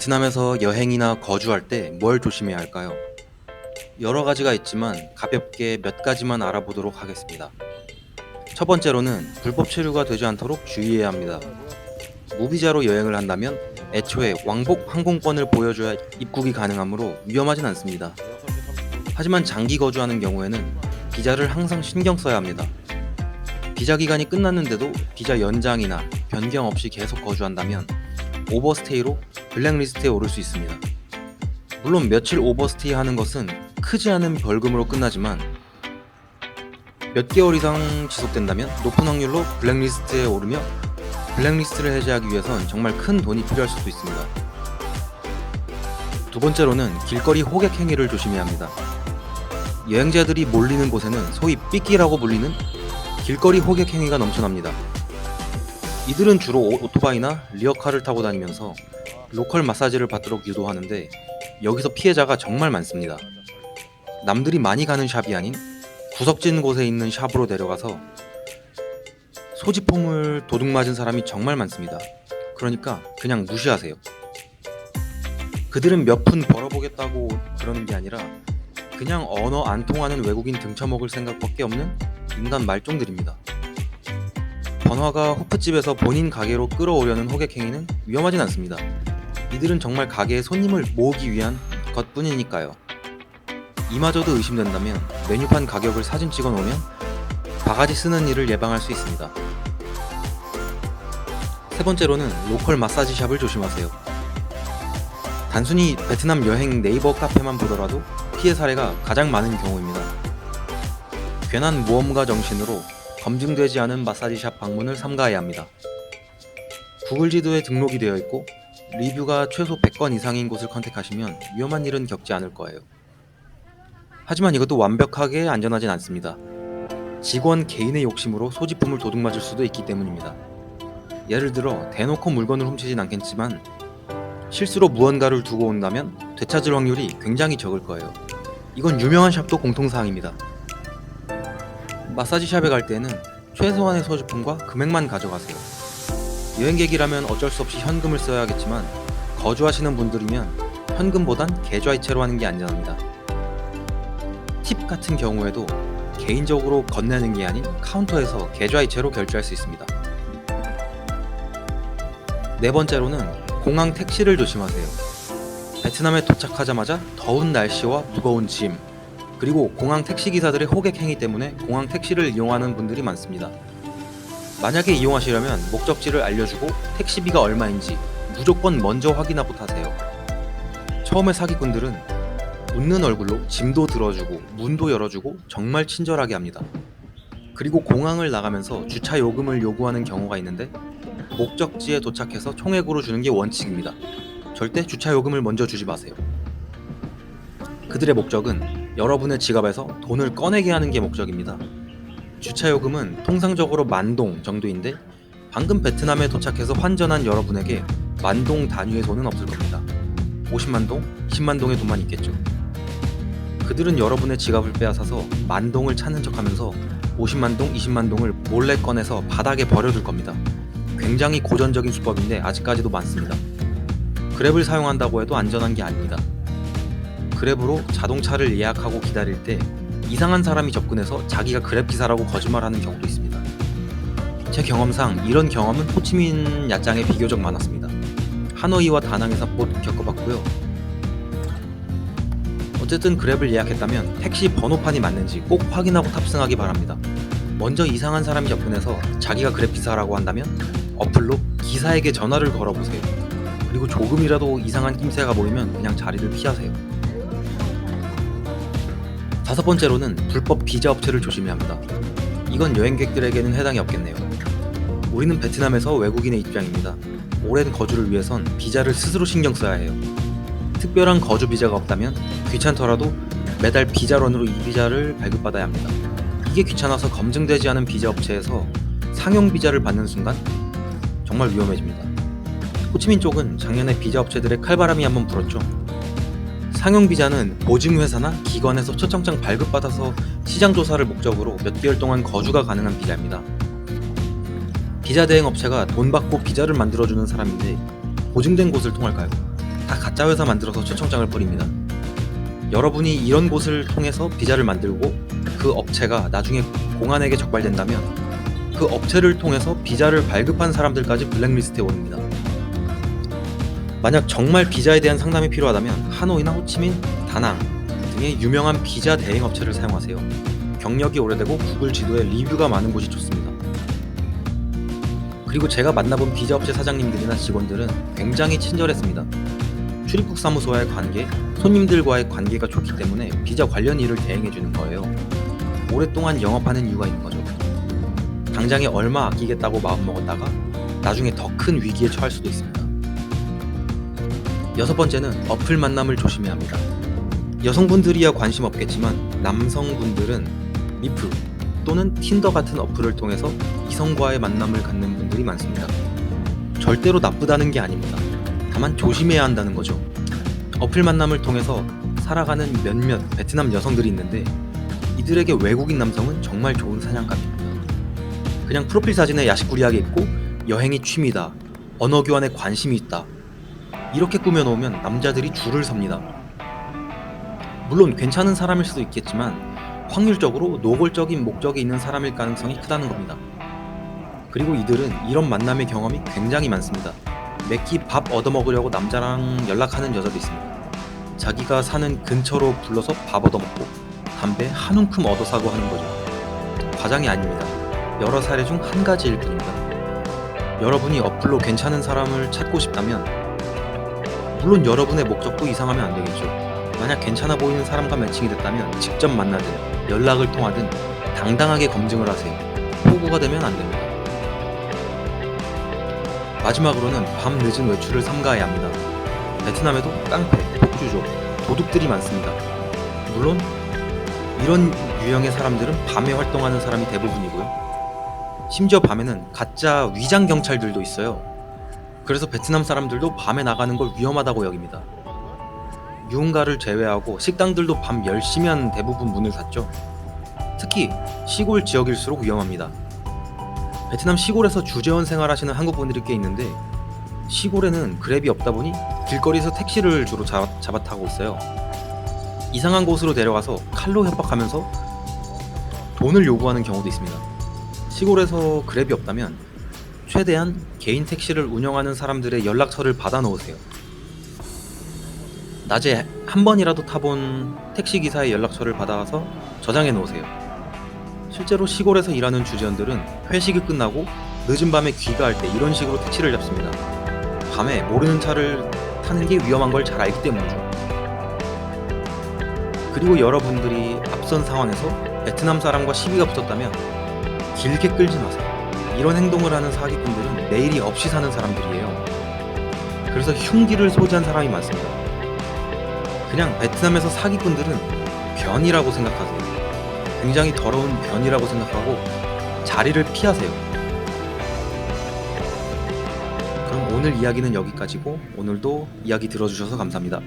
베트남에서 여행이나 거주할 때 뭘 조심해야 할까요? 여러 가지가 있지만 가볍게 몇 가지만 알아보도록 하겠습니다. 첫 번째로는 불법 체류가 되지 않도록 주의해야 합니다. 무비자로 여행을 한다면 애초에 왕복 항공권을 보여줘야 입국이 가능하므로 위험하진 않습니다. 하지만 장기 거주하는 경우에는 비자를 항상 신경 써야 합니다. 비자 기간이 끝났는데도 비자 연장이나 변경 없이 계속 거주한다면 오버스테이로 블랙리스트에 오를 수 있습니다. 물론 며칠 오버스테이 하는 것은 크지 않은 벌금으로 끝나지만 몇 개월 이상 지속된다면 높은 확률로 블랙리스트에 오르며 블랙리스트를 해제하기 위해선 정말 큰 돈이 필요할 수도 있습니다. 두 번째로는 길거리 호객 행위를 조심해야 합니다. 여행자들이 몰리는 곳에는 소위 삐끼라고 불리는 길거리 호객 행위가 넘쳐납니다. 이들은 주로 오토바이나 리어카를 타고 다니면서 로컬 마사지를 받도록 유도하는데 여기서 피해자가 정말 많습니다. 남들이 많이 가는 샵이 아닌 구석진 곳에 있는 샵으로 내려가서 소지품을 도둑맞은 사람이 정말 많습니다. 그러니까 그냥 무시하세요. 그들은 몇 푼 벌어보겠다고 그러는 게 아니라 그냥 언어 안 통하는 외국인 등쳐먹을 생각밖에 없는 인간 말종들입니다. 번화가 호프집에서 본인 가게로 끌어오려는 호객 행위는 위험하진 않습니다. 이들은 정말 가게에 손님을 모으기 위한 것뿐이니까요. 이마저도 의심된다면 메뉴판 가격을 사진 찍어 놓으면 바가지 쓰는 일을 예방할 수 있습니다. 세 번째로는 로컬 마사지 샵을 조심하세요. 단순히 베트남 여행 네이버 카페만 보더라도 피해 사례가 가장 많은 경우입니다. 괜한 모험가 정신으로 검증되지 않은 마사지샵 방문을 삼가해야 합니다. 구글 지도에 등록이 되어 있고 리뷰가 최소 100건 이상인 곳을 컨택하시면 위험한 일은 겪지 않을 거예요. 하지만 이것도 완벽하게 안전하진 않습니다. 직원 개인의 욕심으로 소지품을 도둑맞을 수도 있기 때문입니다. 예를 들어 대놓고 물건을 훔치진 않겠지만 실수로 무언가를 두고 온다면 되찾을 확률이 굉장히 적을 거예요. 이건 유명한 샵도 공통사항입니다. 마사지샵에 갈 때는 최소한의 소지품과 금액만 가져가세요. 여행객이라면 어쩔 수 없이 현금을 써야 하겠지만 거주하시는 분들이면 현금보단 계좌이체로 하는 게 안전합니다. 팁 같은 경우에도 개인적으로 건네는 게 아닌 카운터에서 계좌이체로 결제할 수 있습니다. 네 번째로는 공항 택시를 조심하세요. 베트남에 도착하자마자 더운 날씨와 무거운 짐, 그리고 공항 택시기사들의 호객 행위 때문에 공항 택시를 이용하는 분들이 많습니다. 만약에 이용하시려면 목적지를 알려주고 택시비가 얼마인지 무조건 먼저 확인하고 타세요. 처음에 사기꾼들은 웃는 얼굴로 짐도 들어주고 문도 열어주고 정말 친절하게 합니다. 그리고 공항을 나가면서 주차 요금을 요구하는 경우가 있는데 목적지에 도착해서 총액으로 주는 게 원칙입니다. 절대 주차 요금을 먼저 주지 마세요. 그들의 목적은 여러분의 지갑에서 돈을 꺼내게 하는 게 목적입니다. 주차 요금은 통상적으로 10,000동 정도인데 방금 베트남에 도착해서 환전한 여러분에게 10,000동 단위의 돈은 없을 겁니다. 50만 동, 10만 동의 돈만 있겠죠. 그들은 여러분의 지갑을 빼앗아서 10,000동을 찾는 척하면서 50만 동, 20만 동을 몰래 꺼내서 바닥에 버려둘 겁니다. 굉장히 고전적인 수법인데 아직까지도 많습니다. 그랩을 사용한다고 해도 안전한 게 아닙니다. 그랩으로 자동차를 예약하고 기다릴 때 이상한 사람이 접근해서 자기가 그랩 기사라고 거짓말하는 경우도 있습니다. 제 경험상 이런 경험은 호치민 야짱에 비교적 많았습니다. 하노이와 다낭에서 못 겪어봤고요. 어쨌든 그랩을 예약했다면 택시 번호판이 맞는지 꼭 확인하고 탑승하기 바랍니다. 먼저 이상한 사람이 접근해서 자기가 그랩 기사라고 한다면 어플로 기사에게 전화를 걸어보세요. 그리고 조금이라도 이상한 낌새가 보이면 그냥 자리를 피하세요. 다섯 번째로는 불법 비자 업체를 조심해야 합니다. 이건 여행객들에게는 해당이 없겠네요. 우리는 베트남에서 외국인의 입장입니다. 오랜 거주를 위해선 비자를 스스로 신경 써야 해요. 특별한 거주 비자가 없다면 귀찮더라도 매달 비자런으로 이 비자를 발급받아야 합니다. 이게 귀찮아서 검증되지 않은 비자 업체에서 상용 비자를 받는 순간 정말 위험해집니다. 호치민 쪽은 작년에 비자 업체들의 칼바람이 한번 불었죠. 상용 비자는 보증회사나 기관에서 초청장 발급받아서 시장 조사를 목적으로 몇 개월 동안 거주가 가능한 비자입니다. 비자 대행 업체가 돈 받고 비자를 만들어주는 사람인데 보증된 곳을 통할까요? 다 가짜 회사 만들어서 초청장을 뿌립니다. 여러분이 이런 곳을 통해서 비자를 만들고 그 업체가 나중에 공안에게 적발된다면 그 업체를 통해서 비자를 발급한 사람들까지 블랙리스트에 오릅니다. 만약 정말 비자에 대한 상담이 필요하다면 하노이나 호치민, 다낭 등의 유명한 비자 대행 업체를 사용하세요. 경력이 오래되고 구글 지도에 리뷰가 많은 곳이 좋습니다. 그리고 제가 만나본 비자 업체 사장님들이나 직원들은 굉장히 친절했습니다. 출입국 사무소와의 관계, 손님들과의 관계가 좋기 때문에 비자 관련 일을 대행해주는 거예요. 오랫동안 영업하는 이유가 있는 거죠. 당장에 얼마 아끼겠다고 마음먹었다가 나중에 더 큰 위기에 처할 수도 있습니다. 6번째는 어플 만남을 조심해야 합니다. 여성분들이야 관심 없겠지만 남성분들은 미프 또는 틴더 같은 어플을 통해서 이성과의 만남을 갖는 분들이 많습니다. 절대로 나쁘다는 게 아닙니다. 다만 조심해야 한다는 거죠. 어플 만남을 통해서 살아가는 몇몇 베트남 여성들이 있는데 이들에게 외국인 남성은 정말 좋은 사냥감입니다. 그냥 프로필 사진에 야식꾸리하게 입고 여행이 취미다, 언어 교환에 관심이 있다 이렇게 꾸며놓으면 남자들이 줄을 섭니다. 물론 괜찮은 사람일 수도 있겠지만 확률적으로 노골적인 목적이 있는 사람일 가능성이 크다는 겁니다. 그리고 이들은 이런 만남의 경험이 굉장히 많습니다. 매끼 밥 얻어먹으려고 남자랑 연락하는 여자도 있습니다. 자기가 사는 근처로 불러서 밥 얻어먹고 담배 한 움큼 얻어사고 하는 거죠. 과장이 아닙니다. 여러 사례 중 한 가지일 뿐입니다. 여러분이 어플로 괜찮은 사람을 찾고 싶다면 물론 여러분의 목적도 이상하면 안 되겠죠. 만약 괜찮아 보이는 사람과 매칭이 됐다면 직접 만나든 연락을 통하든 당당하게 검증을 하세요. 호구가 되면 안 됩니다. 마지막으로는 밤 늦은 외출을 삼가해야 합니다. 베트남에도 깡패, 폭주족, 도둑들이 많습니다. 물론 이런 유형의 사람들은 밤에 활동하는 사람이 대부분이고요. 심지어 밤에는 가짜 위장 경찰들도 있어요. 그래서 베트남 사람들도 밤에 나가는 걸 위험하다고 여깁니다. 유흥가를 제외하고 식당들도 밤 10시면 대부분 문을 닫죠. 특히 시골 지역일수록 위험합니다. 베트남 시골에서 주재원 생활하시는 한국분들이 꽤 있는데 시골에는 그랩이 없다 보니 길거리에서 택시를 주로 잡아 타고 있어요. 이상한 곳으로 데려가서 칼로 협박하면서 돈을 요구하는 경우도 있습니다. 시골에서 그랩이 없다면 최대한 개인 택시를 운영하는 사람들의 연락처를 받아 놓으세요. 낮에 한 번이라도 타본 택시기사의 연락처를 받아서 저장해 놓으세요. 실제로 시골에서 일하는 주재원들은 회식이 끝나고 늦은 밤에 귀가할 때 이런 식으로 택시를 잡습니다. 밤에 모르는 차를 타는 게 위험한 걸 잘 알기 때문이죠. 그리고 여러분들이 앞선 상황에서 베트남 사람과 시비가 붙었다면 길게 끌지 마세요. 이런 행동을 하는 사기꾼들은 내일이 없이 사는 사람들이에요. 그래서 흉기를 소지한 사람이 많습니다. 그냥 베트남에서 사기꾼들은 변이라고 생각하세요. 굉장히 더러운 변이라고 생각하고 자리를 피하세요. 그럼 오늘 이야기는 여기까지고 오늘도 이야기 들어주셔서 감사합니다.